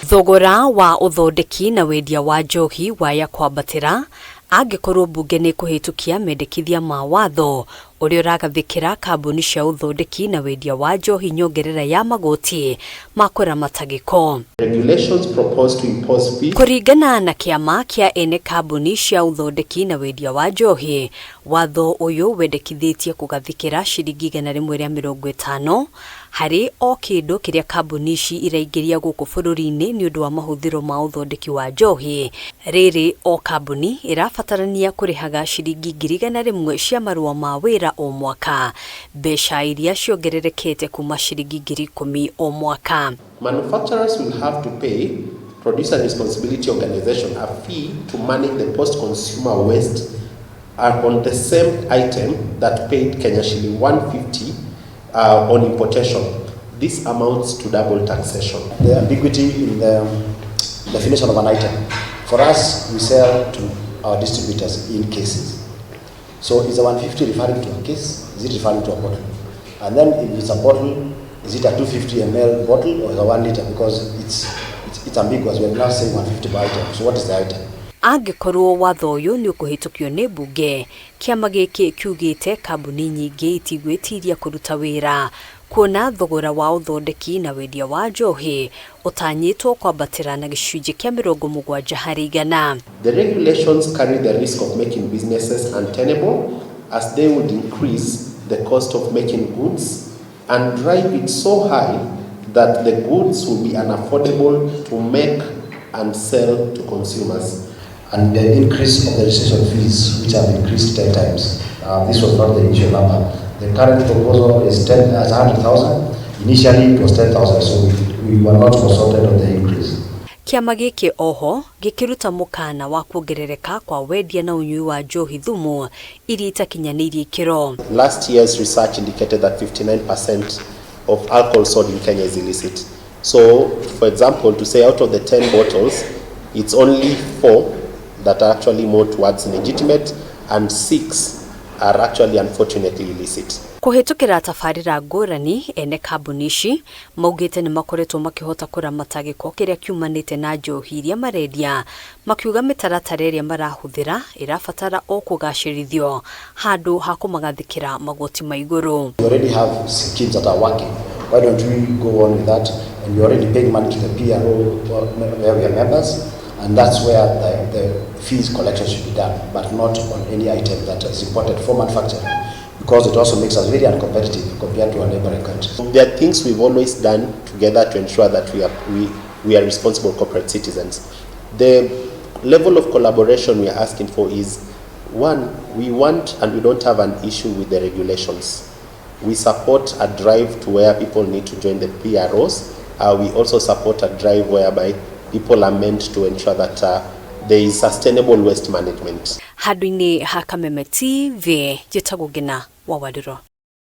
Thogora wa uthondeki na wendia wa njohi waya kwambatira angikorwo bunge ni kuhitukia mendekithia ma watho uria uragathikira kambuni cia uthondeki na wendia wa njohi nyongerera ya magoti ma kuramata giko. Regulations proposed to impose fees. Kuringana na kiama kia ene kambuni cia uthondeki na wendia wa njohi, watho uyu wendekithitie kugathikira ciringi 150 hari o kindu kiria kambuni ici iraingiria guku bururi-ini ni undu wa mahuthiro ma uthondeki wa njohi. Riri o kambuni irabatarania kurihaga ciringi 100 cia marua ma wira o mwaka, mbeca iria ciongererekete kuma ciringi 10,000 o mwaka. Manufacturers will have to pay Producer Responsibility Organization a fee to manage the post-consumer waste on the same item that paid Kenya shilling 150 on importation. This amounts to double taxation. The ambiguity in the definition of an item. For us, we sell to our distributors in cases. So is the 150 referring to a case? Is it referring to a bottle? And then if it's a bottle, is it a 250 ml bottle or is it a 1 liter? Because it's ambiguous. We are now saying 150 per item. So what is the item? Angikorwo watho uyu ni ukuhitukio ni bunge, kiama giki kiugite kambuni nyingi itigwitiria kuruta wira kuona thogora wa uthondeki na wendia wa njohi utanyitwo kwambatira na gicunji kia 70 hari igana. The regulations carry the risk of making businesses untenable as they would increase the cost of making goods and drive it so high that the goods will be unaffordable to make and sell to consumers. And the increase of the registration fees, which have increased 10 times. This was not the initial number. The current proposal is 100,000. Initially it was 10,000, so we were not consulted on the increase. Kiama giki oho gikiruta mukana wa kuongerereka kwa wendia na unyui wa njohi thumu iri itakinyanirie ikiro. Last year's research indicated that 59% of alcohol sold in Kenya is illicit. So, for example, to say out of the 10 bottles, it's only 4 that are actually more towards legitimate and 6 are actually unfortunately illicit. Kuhitukira tafarira ngurani ene kambuni ici maugite ni makoretwo makihota kuramata giko kiria kiumanite na njohi iria marendia, makiuga mitaratara iria marahuthira irabatara o kugacirithio handu ha kumagathikira magoti ma iguru. We already have schemes that are working. Why don't we go on with that? And we already paying money to the PRO where we are members, and that's where the fees collection should be done, but not on any item that is imported for manufacturing, because it also makes us very uncompetitive compared to our neighboring countries. There are things we've always done together to ensure that we are responsible corporate citizens. The level of collaboration we are asking for is, one, we want and we don't have an issue with the regulations. We support a drive to where people need to join the PROs. We also support a drive whereby people are meant to ensure that there is sustainable waste management. Haduini Hakameme TV, Jitagugina, Wawadiro.